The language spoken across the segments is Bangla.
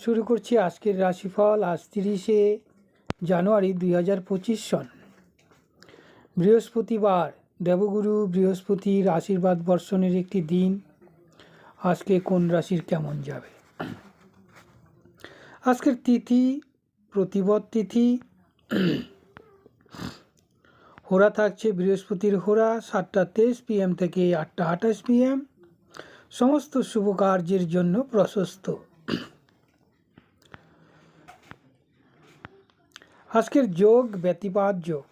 শুরু করছি আজকের রাশিফল। আজ 30শে জানুয়ারি 2025 সন, বৃহস্পতিবার। দেবগুরু বৃহস্পতির আশীর্বাদ বর্ষণের একটি দিন। আজকে কোন রাশির কেমন যাবে? আজকের তিথি প্রতিপদ তিথি। হোরা থাকছে বৃহস্পতির হোরা 7টা 23 PM থেকে 8টা 28 PM। সমস্ত শুভ কার্যের জন্য প্রশস্ত। আজকের যোগ ব্যতিপাত যোগ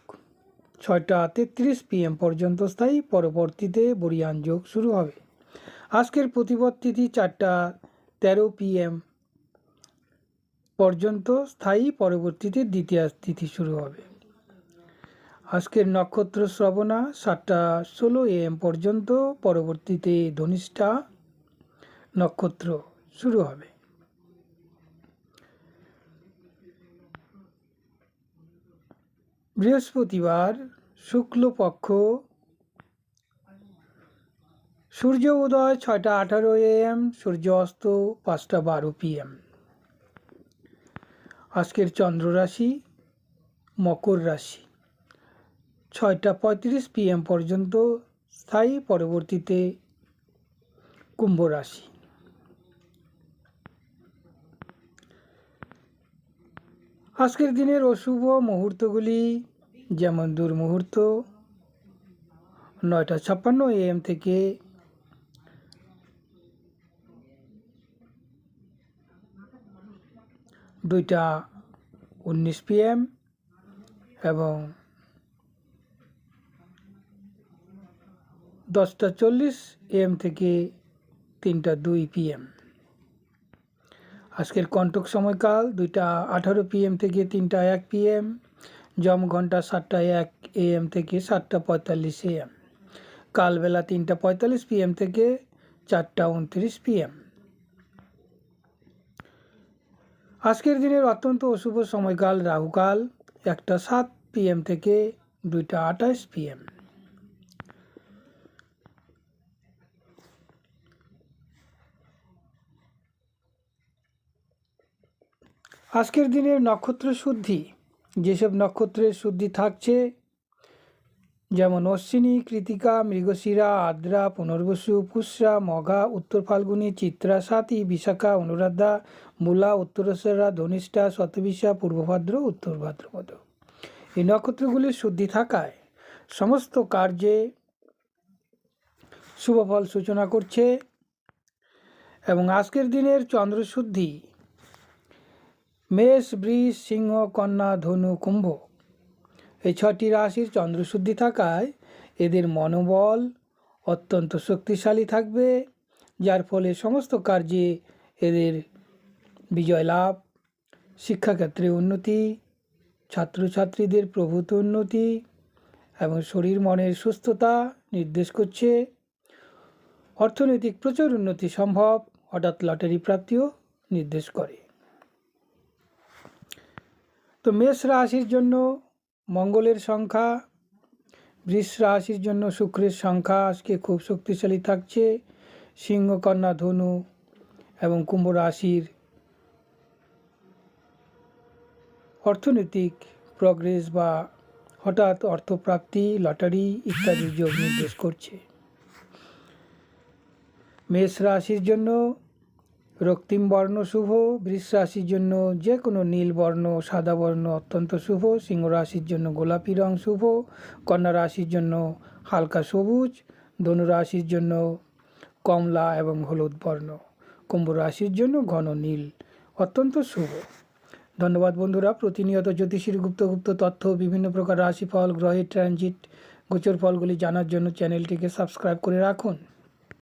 6টা 33 PM পর্যন্ত স্থায়ী, পরবর্তীতে বরিয়ান যোগ শুরু হবে। আজকের প্রতিপদ তিথি 4টা 13 PM পর্যন্ত স্থায়ী, পরবর্তীতে দ্বিতীয়া তিথি শুরু হবে। আজকের নক্ষত্র শ্রবণা 7টা 16 AM পর্যন্ত, পরবর্তীতে ধনিষ্ঠা নক্ষত্র শুরু হবে। বৃহস্পতিবার শুক্লপক্ষ, সূর্য উদয় 6টা 18 AM, সূর্য অস্ত 5টা 12 PM। আজকের চন্দ্র রাশি মকর রাশি 6টা 35 PM পর্যন্ত স্থায়ী, পরবর্তীতে কুম্ভ রাশি। আজকের দিনের অশুভ মুহূর্তগুলি যেমন দুর্মুহূর্ত 9টা 56 AM থেকে 2টা 19 PM এবং 10টা 40 AM থেকে 3টা 2 PM। আজকের কণ্টক সময়কাল 2টা 18 PM থেকে 3টা 1 PM। যম ঘন্টা 7টা 1 AM থেকে 7টা 45 AM। কালবেলা 3টা 45 PM থেকে 4টা 29 PM। আজকের দিনের অত্যন্ত অশুভ সময়কাল রাহুকাল 1টা 7 PM থেকে 2টা 28 PM। আজকের দিনের নক্ষত্র শুদ্ধি, যেসব নক্ষত্রের শুদ্ধি থাকছে যেমন অশ্বিনী, কৃতিকা, মৃগশিরা, আদ্রা, পুনর্বসু, পুষ্যা, মঘা, উত্তর ফাল্গুনী, চিত্রা, স্বাতী, বিশাখা, অনুরাধা, মূলা, উত্তরশ্বরা, ধনিষ্ঠা, শতবিশা, পূর্বভাদ্র, উত্তর ভাদ্রপদ। এই নক্ষত্রগুলির শুদ্ধি থাকায় সমস্ত কার্যে শুভফল সূচনা করছে। এবং আজকের দিনের চন্দ্রশুদ্ধি মেষ, বৃষ, সিংহ, কন্যা, ধনু, কুম্ভ এই 6টি রাশির চন্দ্রশুদ্ধি থাকায় এদের মনোবল অত্যন্ত শক্তিশালী থাকবে, যার ফলে সমস্ত কার্যে এদের বিজয় লাভ, শিক্ষাক্ষেত্রে উন্নতি, ছাত্রছাত্রীদের প্রভূত উন্নতি এবং শরীর মনের সুস্থতা নির্দেশ করছে। অর্থনৈতিক প্রচুর উন্নতি সম্ভব, হঠাৎ লটারি প্রাপ্তিও নির্দেশ করে। তো মেষ রাশির জন্য মঙ্গলের সংখ্যা, বৃষ রাশির জন্য শুক্রের সংখ্যা আজকে খুব শক্তিশালী থাকছে। সিংহ, কন্যা, ধনু এবং কুম্ভ রাশির অর্থনৈতিক প্রগ্রেস বা হঠাৎ অর্থপ্রাপ্তি, লটারি ইত্যাদি যোগ নির্দেশ করছে। মেষ রাশির জন্য রক্তিম বর্ণ শুভ, বৃষ রাশির জন্য যে কোনো নীল বর্ণ, সাদা বর্ণ অত্যন্ত শুভ। সিংহ রাশির জন্য গোলাপি রং শুভ, কন্যা রাশির জন্য হালকা সবুজ, ধনু রাশির জন্য কমলা এবং হলুদ বর্ণ, কুম্ভ রাশির জন্য ঘন নীল অত্যন্ত শুভ। ধন্যবাদ বন্ধুরা। প্রতিনিয়ত জ্যোতিষীর গুপ্ত তথ্য, বিভিন্ন প্রকার রাশিফল, গ্রহের ট্রানজিট, গোচর ফলগুলি জানার জন্য চ্যানেলটিকে সাবস্ক্রাইব করে রাখুন।